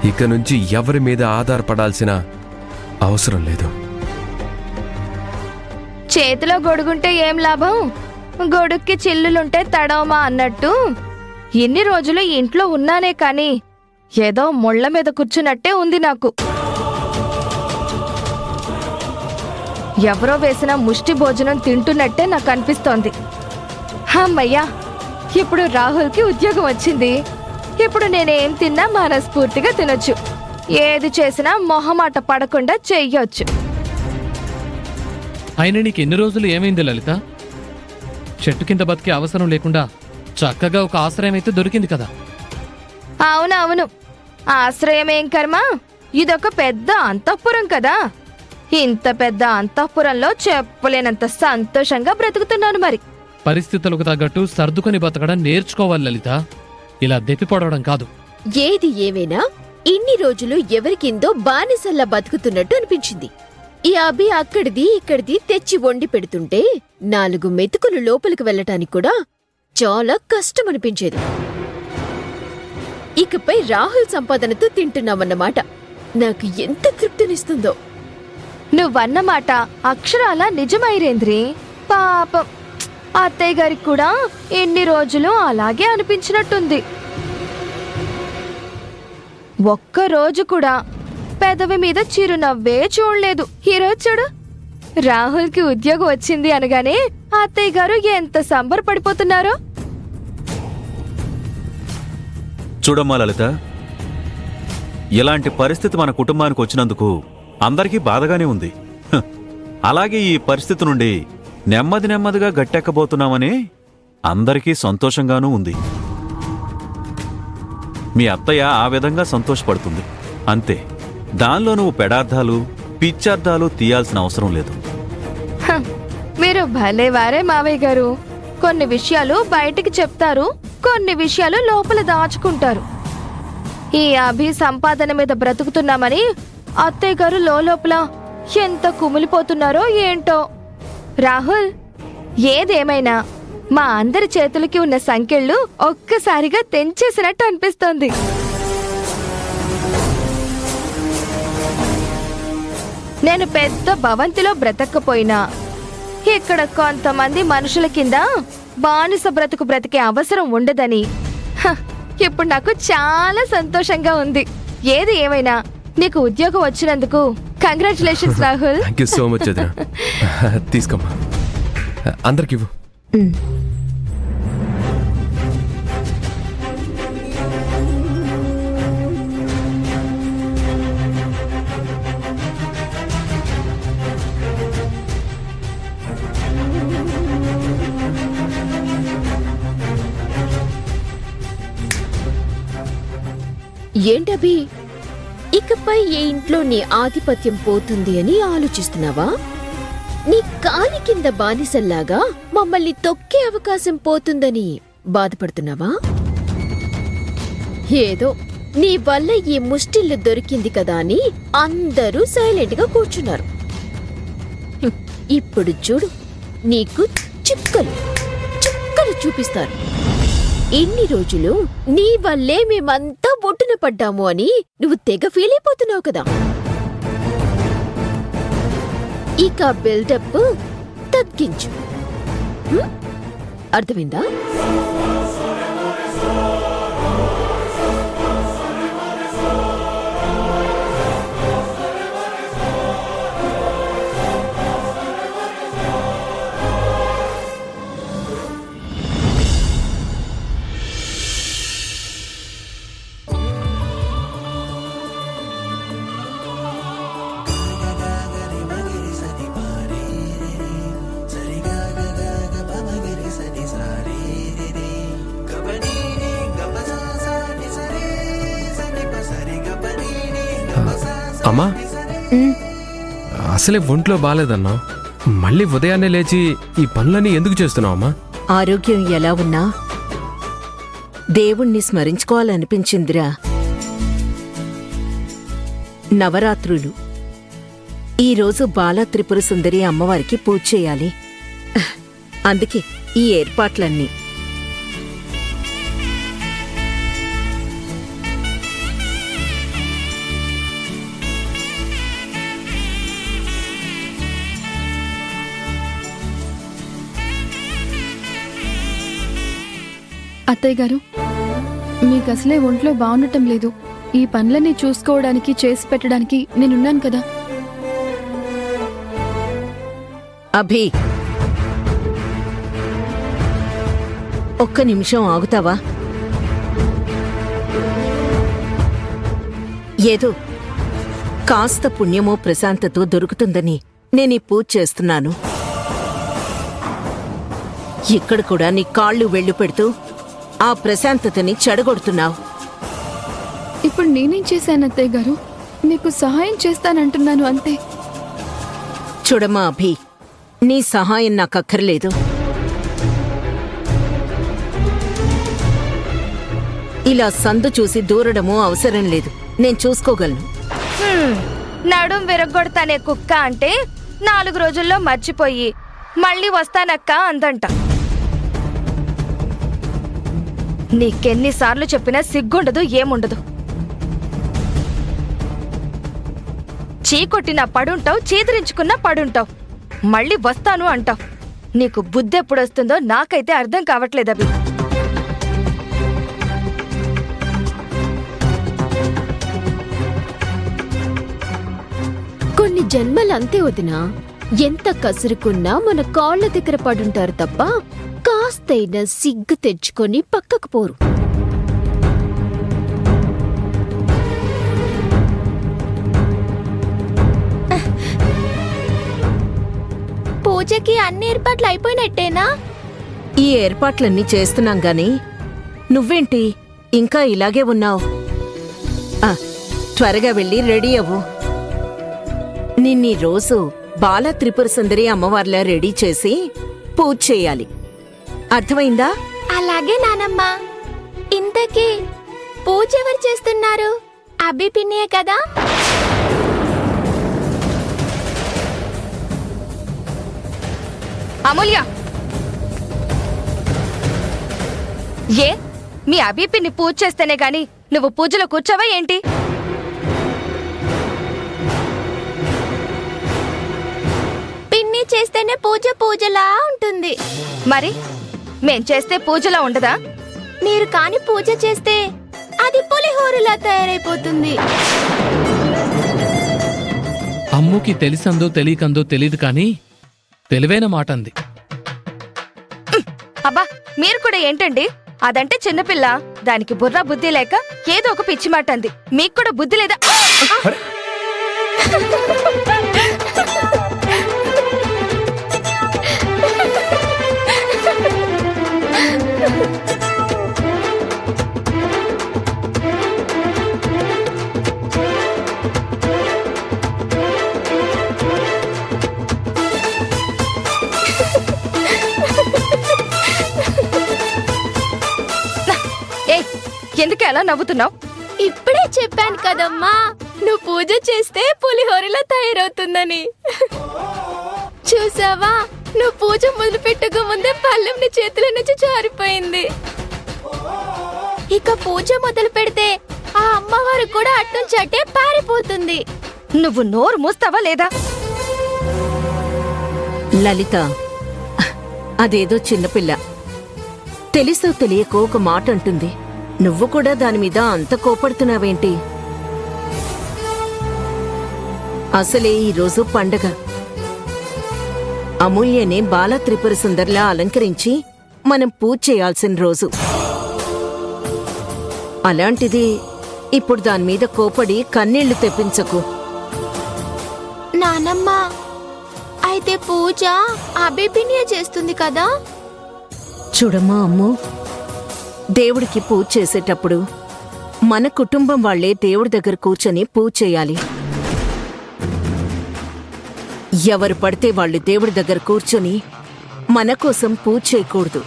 ఇక నుంచి ఎవరి మీద ఆధారపడాల్సిన అవసరం లేదు. చేతిలో గొడుగుంటే ఏం లాభం, గొడుక్కి చిల్లులుంటే తడవమా అన్నట్టు ఇన్ని రోజులు ఇంట్లో ఉన్నానే కాని ఏదో ముళ్ళ మీద కూర్చున్నట్టే ఉంది నాకు. ఎవరో వేసిన ముష్టి భోజనం తింటున్నట్టే నాకు అనిపిస్తోంది. అమ్మయ్యా, ఇప్పుడు రాహుల్కి ఉద్యోగం వచ్చింది. ఇప్పుడు నేనేం తిన్నా మనస్ఫూర్తిగా తినొచ్చు. ఏది చేసినా మొహమాట పడకుండా చెయ్యొచ్చు. అయినా నీకు ఎన్ని రోజులు ఏమైంది లలిత? చెట్టు కింద బతికే అవసరం లేకుండా చక్కగా ఒక ఆశ్రయం అయితే దొరికింది కదా. అవునవును, ఆశ్రయమేం కర్మ, ఇదొక పెద్ద అంతఃపురం కదా. ఇంత పెద్ద అంతఃపురంలో చెప్పలేనంత సంతోషంగా బ్రతుకుతున్నాను. మరి పరిస్థితులకు తగ్గట్టు సర్దుకొని బతకడం నేర్చుకోవాలి లలిత, ఇలా దెప్పిపడవడం కాదు. ఏది ఏమైనా ఇన్ని రోజులు ఎవరికిందో బానిసల్లా బతుకుతున్నట్టు అనిపించింది. ఈ అభి అక్కడిది ఇక్కడిది తెచ్చి వండి పెడుతుంటే 4 మెతుకులు లోపలికి వెళ్ళటానికి కూడా చాలా కష్టమనిపించేది. ఇకపై రాహుల్ సంపాదనతో తింటున్నామన్నమాట. నాకు ఎంత తృప్తినిస్తుందో. నువ్వన్నమాట అక్షరాల నిజమైరేంద్రి. పాపం అత్తయ్య గారికి కూడా ఎన్ని రోజులు అలాగే అనిపించినట్టుంది. ఒక్కరోజు కూడా పెదవి మీద చిరునవ్వే చూడలేదు. ఈరోజు చూడు, రాహుల్కి ఉద్యోగం వచ్చింది అనగానే అత్తయ్య గారు ఎంత సంబరపడిపోతున్నారో. చూడమ్మా లలిత, ఇలాంటి పరిస్థితి మన కుటుంబానికి వచ్చినందుకు అందరికీ బాధగానే ఉంది. అలాగే ఈ పరిస్థితి నుండి నెమ్మదిగా గట్టెక్కబోతున్నామని అందరికీ సంతోషంగానూ ఉంది. మీ అత్తయ్య ఆ విధంగా సంతోషపడుతుంది అంతే. దానిలో నువ్వు పెడార్థాలు పిచ్చార్థాలు తీయాల్సిన అవసరం లేదు. మీరు భలేవారే మావయ్య గారు. కొన్ని విషయాలు బయటికి చెప్తారు, కొన్ని విషయాలు లోపల దాచుకుంటారు. ఈ అభి సంపాదన మీద బ్రతుకుతున్నామని అత్తయ్య గారు లోపల ఎంత కుమిలిపోతున్నారో ఏంటో. రాహుల్, ఏదేమైనా మా అందరి చేతులకి ఉన్న సంకెళ్ళు ఒక్కసారిగా తెంచేసినట్టు అనిపిస్తోంది. నేను పెద్ద భవంతిలో బ్రతక్కపోయినా ఇక్కడ కొంతమంది మనుషుల కింద బానిస బ్రతికే అవసరం ఉండదని ఇప్పుడు నాకు చాలా సంతోషంగా ఉంది. ఏది ఏమైనా నీకు ఉద్యోగం వచ్చినందుకు congratulations Rahul. Thank you so much వదినా. తీసుకోమ్మా, అందరికివ్వు. ఏంటభి, ఇకపై ఏ ఇంట్లో నీ ఆధిపత్యం పోతుంది అని ఆలోచిస్తున్నావా? నీ కాలి కింద బానిసల్లాగా మమ్మల్ని తొక్కే అవకాశం పోతుందని బాధపడుతున్నావా? ఏదో నీ వల్ల ఈ ముష్టిల్లు దొరికింది కదా అని అందరూ సైలెంట్గా కూర్చున్నారు. ఇప్పుడు చూడు, నీకు చుక్కలు చూపిస్తారు. ఇన్ని రోజులు నీ వల్లే మేమంతా ఒట్టున పడ్డాము అని నువ్వు తెగ ఫీల్ అయిపోతున్నావు కదా. ఇక బిల్డప్ తగ్గించు. అర్థమైందా? అమ్మా, అసలే ఒంట్లో బాలేదన్నా, మళ్ళీ ఉదయాన్నే లేచి ఈ పనులన్నీ ఎందుకు చేస్తున్నావు అమ్మా? ఆరోగ్యం ఎలా ఉన్నా దేవుణ్ణి స్మరించుకోవాలనిపించిందిరా. నవరాత్రులు, ఈరోజు బాలా త్రిపుర సుందరి అమ్మవారికి పూజ చేయాలి. అందుకే ఈ ఏర్పాట్లన్నీ. అత్తయ్య గారు, మీకు అసలే ఒంట్లో బాగుండటం లేదు. ఈ పనులన్నీ చూసుకోవడానికి చేసి పెట్టడానికి నేనున్నాను కదా. అభి, ఒక్క నిమిషం ఆగుతావా? ఏదో కాస్త పుణ్యమో ప్రశాంతతో దొరుకుతుందని నేనీ పూజ చేస్తున్నాను. ఇక్కడ కూడా నీ కాళ్ళు వెళ్ళు పెడుతూ ఆ ప్రశాంతతని చెడగొడుతున్నావు. ఇప్పుడు నేనేం చేశాను అత్తయ్య గారు? మీకు సహాయం చేస్తానంటున్నాను అంతే. చూడమ్మా అభి, నీ సహాయం నాకక్కర్లేదు. ఇలా సందు చూసి దూరడమూ అవసరం లేదు. నేను చూసుకోగలను. నడుం విరగొడతానే కుక్క అంటే 4 రోజుల్లో మర్చిపోయి మళ్ళీ వస్తానక్క అందంట. నీకెన్నిసార్లు చెప్పినా సిగ్గుండదు, ఏముండదు. చీకొట్టినా పడుంటావు, చీదరించుకున్నా పడుంటావు. మళ్ళీ వస్తాను అంటావు. నీకు బుద్ధి ఎప్పుడొస్తుందో నాకైతే అర్థం కావట్లేదవి. కొన్ని జన్మలంతే వదినా. ఎంత కసురుకున్నా మన కాళ్ళ దగ్గర పడుంటారు తప్ప కాస్తైనా సిగ్గు తెచ్చుకొని పక్కకు పోరు. పూజకి అన్ని ఏర్పాట్లు అయిపోయినట్టేనా? ఈ ఏర్పాట్లన్నీ చేస్తున్నాం గాని నువ్వేంటి ఇంకా ఇలాగే ఉన్నావు? త్వరగా వెళ్ళి రెడీ అవ్వు. నిన్నీ రోజు బాల త్రిపుర సుందరి అమ్మవార్లా రెడీ చేసి పూజ చేయాలి. అర్థమైందా? అలాగే నానమ్మా. ఇంతకీ పూజ ఎవరు చేస్తున్నారు? అబ్బి పిన్నియే కదా? అమూల్య, ఏ మీ అబీపిని పూజ చేస్తేనే గాని నువ్వు పూజలో కూర్చోవా ఏంటి? పిన్ని చేస్తేనే పూజ పూజలా ఉంటుంది. మరి మేం చేస్తే పూజలా ఉండదా? మీరు కాని పూజ చేస్తే అది పులిహోరలా తయారైపోతుంది. అమ్ముకి తెలిసందో తెలియకందో తెలీదు కానీ తెలివైన మాట అంది. అబ్బా, మీరు కూడా ఏంటండి? అదంటే చిన్నపిల్ల, దానికి బుర్ర బుద్ధి లేక ఏదో ఒక పిచ్చి మాట అంది. మీకు కూడా బుద్ధి లేదా? ఎందుకు అలా నవ్వుతున్నావు? ఇప్పుడే చెప్పాను కదమ్మా, నువ్వు పూజ చేస్తే పులిహోరలా తయారవుతుందని. చూసావా, నువ్వు పూజ మొదలు పెట్టక ముందే పళ్ళెం నీ చేతుల నుంచి జారిపోయింది. ఇక పూజ మొదలు పెడితే ఆ అమ్మవారు కూడా అట్నుంచి అట్టే పారిపోతుంది. నువ్వు నోరు మూస్తావా లేదా? లలిత, అదేదో చిన్నపిల్ల, తెలుసో తెలియకో ఒక మాట అంటుంది. నువ్వు కూడా దానిమీద అంత కోపడుతున్నావేంటి? అసలే ఈరోజు పండగ. అమూల్యనే బాల త్రిపుర సుందర్లా అలంకరించి మనం పూజ చేయాల్సిన రోజు. అలాంటిది ఇప్పుడు దానిమీద కోపడి కన్నీళ్లు తెప్పించకు. నానమ్మ, అయితే పూజ అభిపినియ చేస్తుంది కదా? చూడమ్మా అమ్ము, దేవుడికి పూజ చేసేటప్పుడు మన కుటుంబం వాళ్లే దేవుడి దగ్గర కూర్చొని పూజ చేయాలి. ఎవరు పడితే వాళ్ళు దేవుడి దగ్గర కూర్చొని మన కోసం పూజ చేయకూడదు.